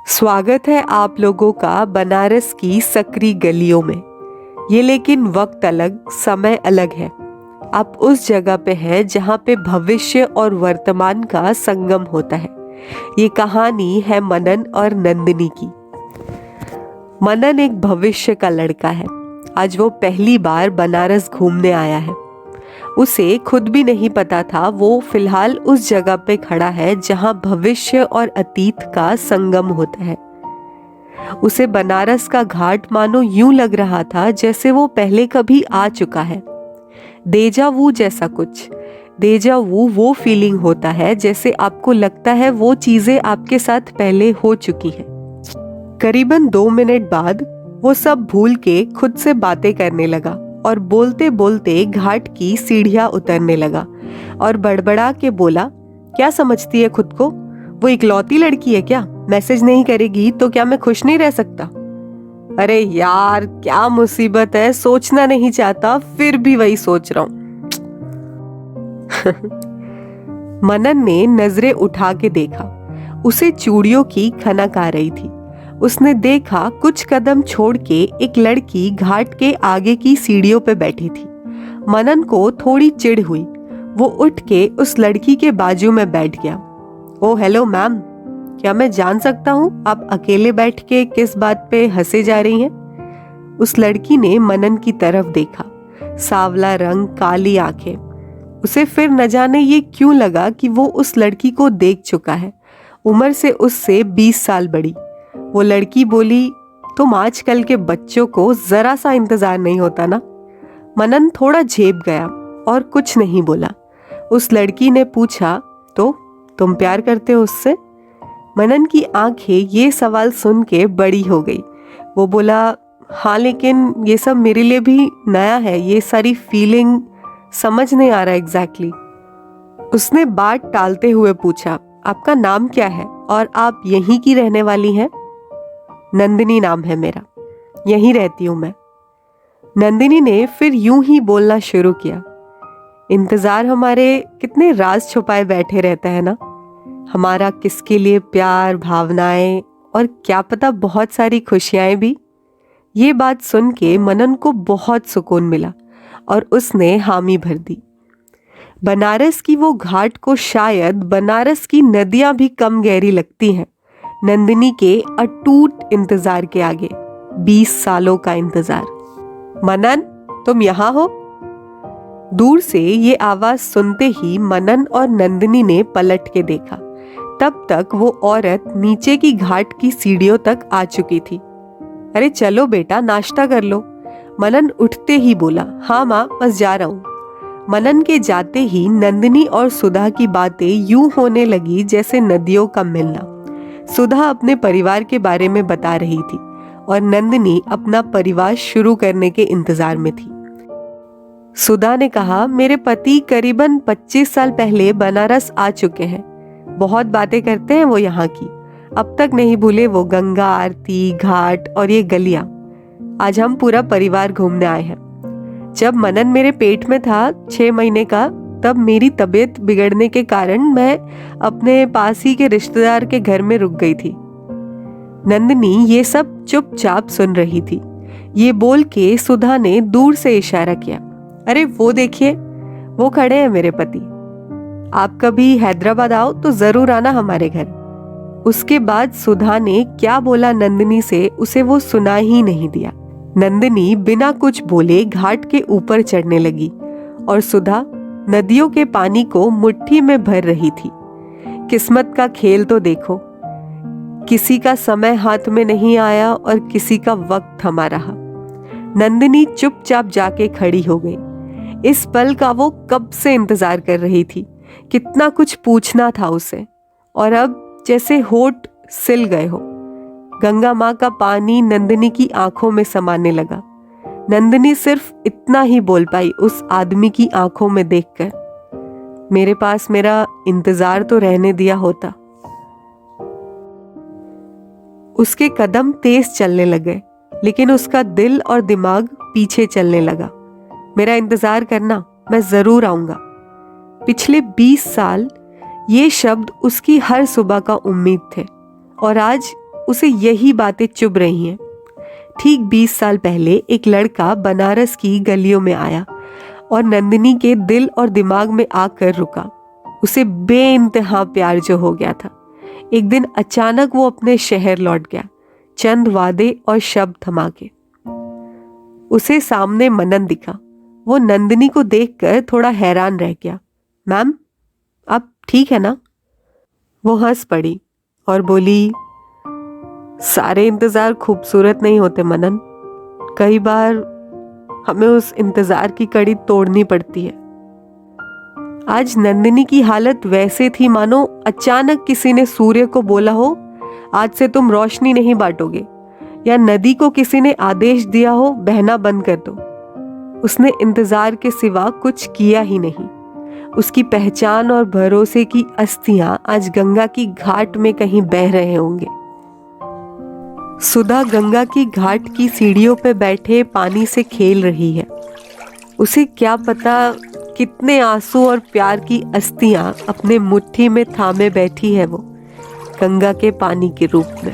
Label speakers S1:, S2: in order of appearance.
S1: स्वागत है आप लोगों का बनारस की सकरी गलियों में। ये लेकिन वक्त अलग, समय अलग है। आप उस जगह पे हैं जहाँ पे भविष्य और वर्तमान का संगम होता है। ये कहानी है मनन और नंदिनी की। मनन एक भविष्य का लड़का है। आज वो पहली बार बनारस घूमने आया है। उसे खुद भी नहीं पता था वो फिलहाल उस जगह पे खड़ा है जहां भविष्य और अतीत का संगम होता है। उसे बनारस का घाट मानो यूं लग रहा था जैसे वो पहले कभी आ चुका है। देजा वू जैसा कुछ। देजा वू वो फीलिंग होता है जैसे आपको लगता है वो चीजें आपके साथ पहले हो चुकी है। करीबन 2 मिनट बाद वो सब भूल के खुद से बातें करने लगा और बोलते बोलते घाट की सीढ़ियां उतरने लगा और बड़बड़ा के बोला, क्या समझती है खुद को? वो इकलौती लड़की है क्या? मैसेज नहीं करेगी तो क्या मैं खुश नहीं रह सकता? अरे यार क्या मुसीबत है, सोचना नहीं चाहता फिर भी वही सोच रहा हूं। मनन ने नजरें उठा के देखा। उसे चूड़ियों की खनक आ रही थी। उसने देखा कुछ कदम छोड़ के एक लड़की घाट के आगे की सीढ़ियों पे बैठी थी। मनन को थोड़ी चिढ़ हुई। वो उठ के उस लड़की के बाजू में बैठ गया। ओ हेलो मैम, क्या मैं जान सकता हूँ आप अकेले बैठ के किस बात पे हंसे जा रही हैं? उस लड़की ने मनन की तरफ देखा। सांवला रंग, काली आंखें। उसे फिर न जाने ये क्यों लगा कि वो उस लड़की को देख चुका है। उम्र से उससे 20 साल बड़ी। वो लड़की बोली, तुम आजकल के बच्चों को जरा सा इंतजार नहीं होता ना? मनन थोड़ा झेप गया और कुछ नहीं बोला। उस लड़की ने पूछा, तो तुम प्यार करते हो उससे? मनन की आंखें ये सवाल सुन के बड़ी हो गई। वो बोला, हाँ लेकिन ये सब मेरे लिए भी नया है। ये सारी फीलिंग समझ नहीं आ रहा एग्जैक्टली। उसने बात टालते हुए पूछा, आपका नाम क्या है और आप यहीं की रहने वाली हैं? नंदिनी नाम है मेरा, यहीं रहती हूं मैं। नंदिनी ने फिर यूं ही बोलना शुरू किया, इंतजार हमारे कितने राज छुपाए बैठे रहता है ना। हमारा किसके लिए प्यार, भावनाएं और क्या पता बहुत सारी खुशियां भी। ये बात सुन के मनन को बहुत सुकून मिला और उसने हामी भर दी। बनारस की वो घाट को शायद बनारस की नदियां भी कम गहरी लगती हैं नंदिनी के अटूट इंतजार के आगे। 20 सालों का इंतजार। मनन, तुम यहाँ हो? दूर से ये आवाज सुनते ही मनन और नंदिनी ने पलट के देखा। तब तक वो औरत नीचे की घाट की सीढ़ियों तक आ चुकी थी। अरे चलो बेटा, नाश्ता कर लो। मनन उठते ही बोला, हाँ माँ, बस जा रहा हूँ। मनन के जाते ही नंदिनी और सुधा की बातें यूं होने लगी जैसे नदियों का मिलना। सुधा अपने परिवार के बारे में बता रही थी और नंदिनी अपना परिवार शुरू करने के इंतजार में थी। सुधा ने कहा, मेरे पति करीबन 25 साल पहले बनारस आ चुके हैं। बहुत बातें करते हैं वो यहाँ की। अब तक नहीं भूले वो गंगा आरती, घाट और ये गलियां। आज हम पूरा परिवार घूमने आए हैं। जब मनन मेरे पेट में था 6 महीने का, तब मेरी तबीयत बिगड़ने के कारण मैं अपने पास ही के रिश्तेदार के घर में रुक गई थी। नंदिनी ये सब चुपचाप सुन रही थी। ये बोल के सुधा ने दूर से इशारा किया, अरे वो देखिए, वो खड़े हैं मेरे पति। आप कभी हैदराबाद आओ तो जरूर आना हमारे घर। उसके बाद सुधा ने क्या बोला नंदिनी से उसे वो सुना ही नहीं दिया। नंदिनी बिना कुछ बोले घाट के ऊपर चढ़ने लगी और सुधा नदियों के पानी को मुट्ठी में भर रही थी। किस्मत का खेल तो देखो, किसी का समय हाथ में नहीं आया और किसी का वक्त थमा रहा। नंदिनी चुपचाप जाके खड़ी हो गई। इस पल का वो कब से इंतजार कर रही थी। कितना कुछ पूछना था उसे और अब जैसे होठ सिल गए हो। गंगा माँ का पानी नंदिनी की आंखों में समाने लगा। नंदिनी सिर्फ इतना ही बोल पाई उस आदमी की आंखों में देखकर, मेरे पास मेरा इंतजार तो रहने दिया होता। उसके कदम तेज चलने लगे, लेकिन उसका दिल और दिमाग पीछे चलने लगा। मेरा इंतजार करना, मैं जरूर आऊंगा। पिछले 20 साल ये शब्द उसकी हर सुबह का उम्मीद थे और आज उसे यही बातें चुभ रही हैं। ठीक 20 साल पहले एक लड़का बनारस की गलियों में आया और नंदिनी के दिल और दिमाग में आकर रुका। उसे बेइंतहा प्यार जो हो गया था। एक दिन अचानक वो अपने शहर लौट गया, चंद वादे और शब्द थमा के। उसे सामने मनन दिखा। वो नंदिनी को देखकर थोड़ा हैरान रह गया। मैम, आप ठीक है ना? वो हंस पड़ी और बोली, सारे इंतजार खूबसूरत नहीं होते मनन, कई बार हमें उस इंतजार की कड़ी तोड़नी पड़ती है। आज नंदिनी की हालत वैसे थी मानो अचानक किसी ने सूर्य को बोला हो, आज से तुम रोशनी नहीं बांटोगे, या नदी को किसी ने आदेश दिया हो, बहना बंद कर दो। उसने इंतजार के सिवा कुछ किया ही नहीं। उसकी पहचान और भरोसे की अस्थियां आज गंगा की घाट में कहीं बह रहे होंगे। सुधा गंगा की घाट की सीढ़ियों पे बैठे पानी से खेल रही है। उसे क्या पता कितने आंसू और प्यार की अस्थियां अपने मुट्ठी में थामे बैठी है वो, गंगा के पानी के रूप में।